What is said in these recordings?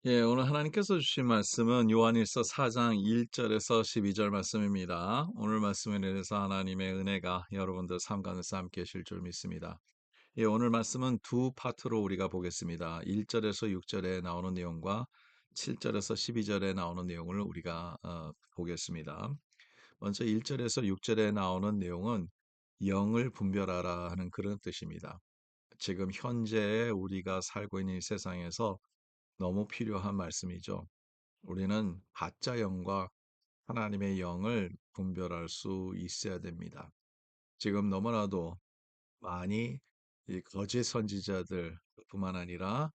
예, 오늘 하나님께서 주신 말씀은 요한일서 4장 1절에서 12절 말씀입니다. 오늘 말씀에 대해서 하나님의 은혜가 여러분들 삶 가운데서 함께 하실 줄 믿습니다. 예, 오늘 말씀은 두 파트로 우리가 보겠습니다. 1절에서 6절에 나오는 내용과 7절에서 12절에 나오는 내용을 우리가 보겠습니다. 먼저 1절에서 6절에 나오는 내용은 영을 분별하라 하는 그런 뜻입니다. 지금 현재 우리가 살고 있는 이 세상에서 너무 필요한 말씀이죠. 우리는 가짜 영과 하나님의 영을 분별할 수 있어야 됩니다. 지금 너무나도 많이 이 거짓 선지자들 뿐만 아니라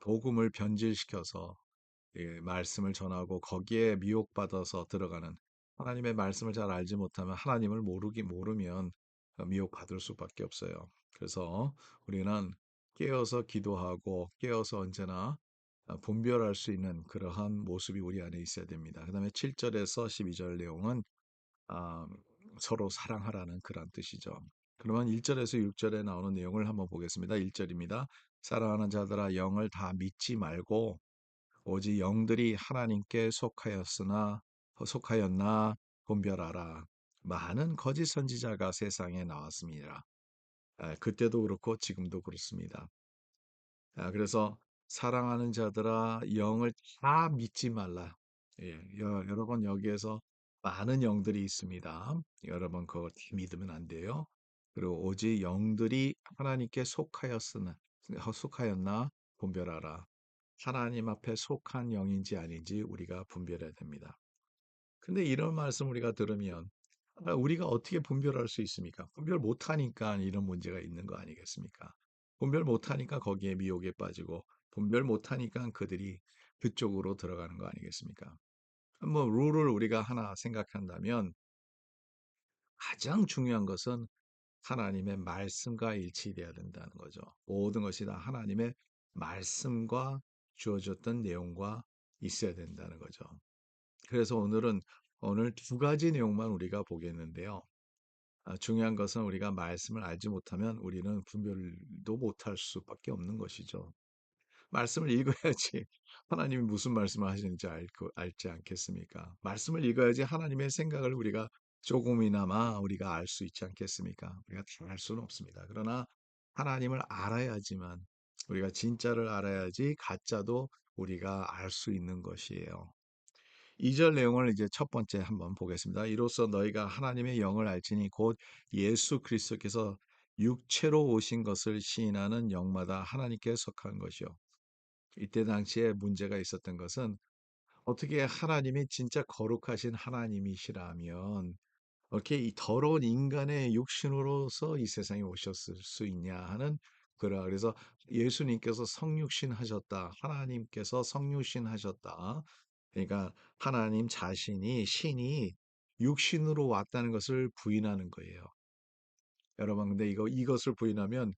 복음을 변질시켜서 말씀을 전하고 거기에 미혹받아서 들어가는, 하나님의 말씀을 잘 알지 못하면 하나님을 모르면 미혹받을 수밖에 없어요. 그래서 우리는 깨어서 기도하고 깨어서 언제나 분별할 수 있는 그러한 모습이 우리 안에 있어야 됩니다. 그다음에 7절에서 12절 내용은 아, 서로 사랑하라는 그런 뜻이죠. 그러면 1절에서 6절에 나오는 내용을 한번 보겠습니다. 1절입니다. 사랑하는 자들아, 영을 다 믿지 말고 오직 영들이 하나님께 속하였나 분별하라. 많은 거짓 선지자가 세상에 나왔습니다. 그때도 그렇고 지금도 그렇습니다. 그래서 사랑하는 자들아, 영을 다 믿지 말라. 예, 여러분 여기에서 많은 영들이 있습니다. 여러분 그거 다 믿으면 안 돼요. 그리고 오직 영들이 하나님께 속하였나 분별하라. 하나님 앞에 속한 영인지 아닌지 우리가 분별해야 됩니다. 근데 이런 말씀 우리가 들으면 우리가 어떻게 분별할 수 있습니까? 분별 못하니까 이런 문제가 있는 거 아니겠습니까? 분별 못하니까 거기에 미혹에 빠지고 분별 못하니까 그들이 그쪽으로 들어가는 거 아니겠습니까? 뭐 룰을 우리가 하나 생각한다면 가장 중요한 것은 하나님의 말씀과 일치돼야 된다는 거죠. 모든 것이 다 하나님의 말씀과 주어졌던 내용과 있어야 된다는 거죠. 그래서 오늘 두 가지 내용만 우리가 보겠는데요. 중요한 것은 우리가 말씀을 알지 못하면 우리는 분별도 못할 수밖에 없는 것이죠. 말씀을 읽어야지 하나님이 무슨 말씀을 하시는지 알지 않겠습니까? 말씀을 읽어야지 하나님의 생각을 우리가 조금이나마 우리가 알 수 있지 않겠습니까? 우리가 다 알 수는 없습니다. 그러나 하나님을 알아야지만, 우리가 진짜를 알아야지 가짜도 우리가 알 수 있는 것이에요. 2절 내용을 이제 첫 번째 한번 보겠습니다. 이로써 너희가 하나님의 영을 알지니 곧 예수 그리스도께서 육체로 오신 것을 시인하는 영마다 하나님께 속한 것이요. 이때 당시에 문제가 있었던 것은, 어떻게 하나님이 진짜 거룩하신 하나님이시라면 어떻게 이 더러운 인간의 육신으로서 이 세상에 오셨을 수 있냐 하는, 그래서 예수님께서 성육신 하셨다. 하나님께서 성육신 하셨다. 그러니까 하나님 자신이, 신이 육신으로 왔다는 것을 부인하는 거예요. 여러분, 근데 이것을 부인하면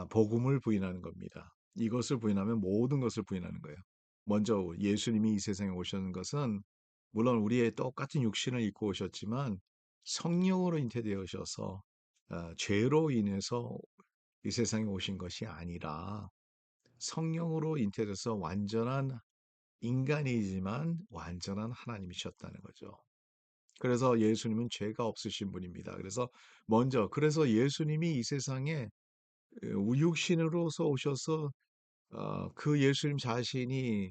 복음을 부인하는 겁니다. 이것을 부인하면 모든 것을 부인하는 거예요. 먼저 예수님이 이 세상에 오셨는 것은 물론 우리의 똑같은 육신을 입고 오셨지만 성령으로 잉태되어 오셔서 죄로 인해서 이 세상에 오신 것이 아니라 성령으로 잉태돼서 완전한 인간이지만 완전한 하나님이셨다는 거죠. 그래서 예수님은 죄가 없으신 분입니다. 그래서 예수님이 이 세상에 육신으로서 오셔서 그 예수님 자신이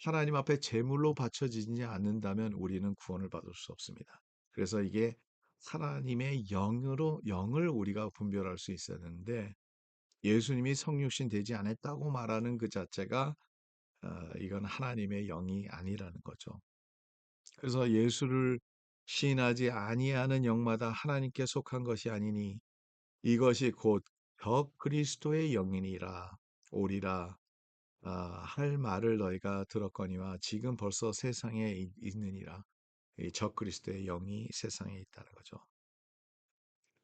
하나님 앞에 제물로 바쳐지지 않는다면 우리는 구원을 받을 수 없습니다. 그래서 이게 하나님의 영을 우리가 분별할 수 있어야 되는데, 예수님이 성육신 되지 않았다고 말하는 그 자체가 이건 하나님의 영이 아니라는 거죠. 그래서 예수를 시인하지 아니하는 영마다 하나님께 속한 것이 아니니 이것이 곧 적 그리스도의 영이니라 오리라 할 말을 너희가 들었거니와 지금 벌써 세상에 있느니라. 이 적그리스도의 영이 세상에 있다는 거죠.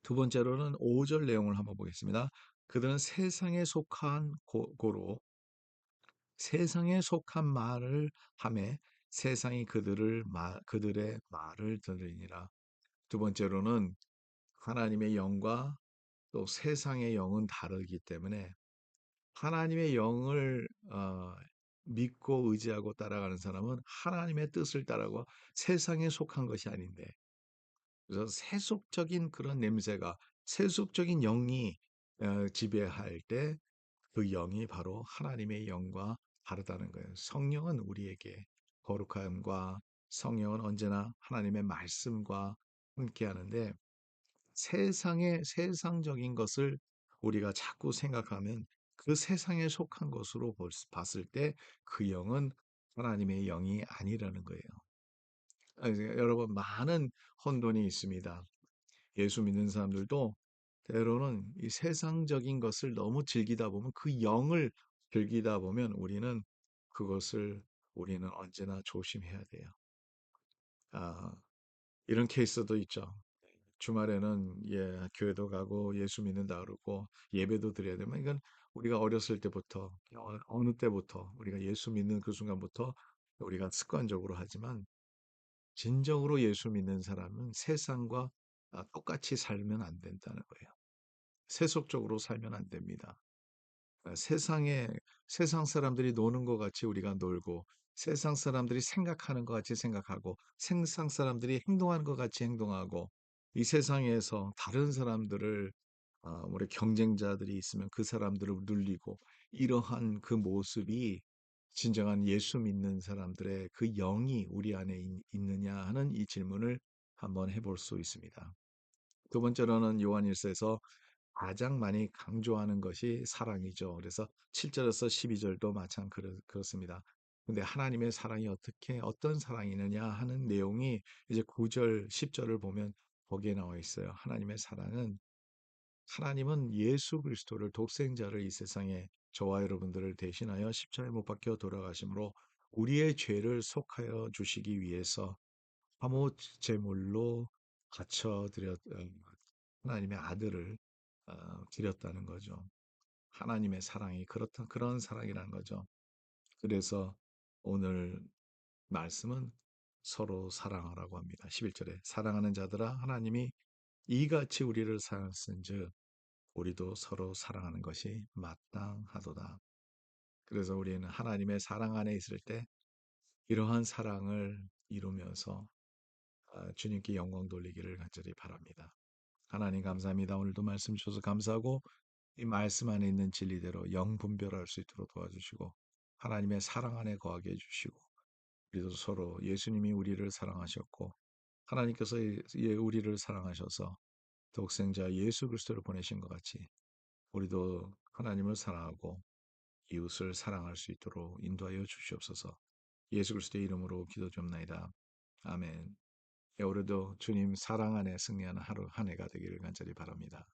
두 번째로는 5절 내용을 한번 보겠습니다. 그들은 세상에 속한 고로 세상에 속한 말을 하매 세상이 그들의 말을 들으니라. 두 번째로는 하나님의 영과 또 세상의 영은 다르기 때문에 하나님의 영을 믿고 의지하고 따라가는 사람은 하나님의 뜻을 따르고 세상에 속한 것이 아닌데, 그래서 세속적인 그런 냄새가, 세속적인 영이 지배할 때 그 영이 바로 하나님의 영과 다르다는 거예요. 성령은 우리에게 거룩함과, 성령은 언제나 하나님의 말씀과 함께 하는데, 세상의 세상적인 것을 우리가 자꾸 생각하면 그 세상에 속한 것으로 봤을 때 그 영은 하나님의 영이 아니라는 거예요. 여러분, 많은 혼돈이 있습니다. 예수 믿는 사람들도 때로는 이 세상적인 것을 너무 즐기다 보면, 그 영을 즐기다 보면 우리는 언제나 조심해야 돼요. 아, 이런 케이스도 있죠. 주말에는 교회도 가고 예수 믿는다 그러고 예배도 드려야 되면, 이건 우리가 어렸을 때부터, 어느 때부터 우리가 예수 믿는 그 순간부터 우리가 습관적으로 하지만, 진정으로 예수 믿는 사람은 세상과 똑같이 살면 안 된다는 거예요. 세속적으로 살면 안 됩니다. 세상 사람들이 노는 것 같이 우리가 놀고, 세상 사람들이 생각하는 것 같이 생각하고, 세상 사람들이 행동하는 것 같이 행동하고, 이 세상에서 다른 사람들을, 우리 경쟁자들이 있으면 그 사람들을 눌리고, 이러한 그 모습이 진정한 예수 믿는 사람들의 그 영이 우리 안에 있느냐 하는 이 질문을 한번 해볼 수 있습니다. 두 번째로는 요한일서에서 가장 많이 강조하는 것이 사랑이죠. 그래서 7절에서 12절도 마찬 그렇습니다. 근데 하나님의 사랑이 어떤 사랑이느냐 하는 내용이 이제 9절, 10절을 보면 거기에 나와 있어요. 하나님은 예수 그리스도를, 독생자를 이 세상에 저와 여러분들을 대신하여 십자가에 못 박혀 돌아가심으로 우리의 죄를 속하여 주시기 위해서 화목 제물로 하나님의 아들을 드렸다는 거죠. 하나님의 사랑이 그런 사랑이라는 거죠. 그래서 오늘 말씀은 서로 사랑하라고 합니다. 11절에 사랑하는 자들아, 하나님이 이같이 우리를 사랑하신즉 우리도 서로 사랑하는 것이 마땅하도다. 그래서 우리는 하나님의 사랑 안에 있을 때 이러한 사랑을 이루면서 주님께 영광 돌리기를 간절히 바랍니다. 하나님 감사합니다. 오늘도 말씀 주셔서 감사하고, 이 말씀 안에 있는 진리대로 영 분별할 수 있도록 도와주시고, 하나님의 사랑 안에 거하게 해주시고, 우리도 서로 예수님이 우리를 사랑하셨고, 하나님께서 우리를 사랑하셔서 독생자 예수 그리스도를 보내신 것 같이 우리도 하나님을 사랑하고 이웃을 사랑할 수 있도록 인도하여 주시옵소서. 예수 그리스도의 이름으로 기도 좀 나이다. 아멘. 오늘도 주님 사랑 안에 승리하는 하루 한 해가 되기를 간절히 바랍니다.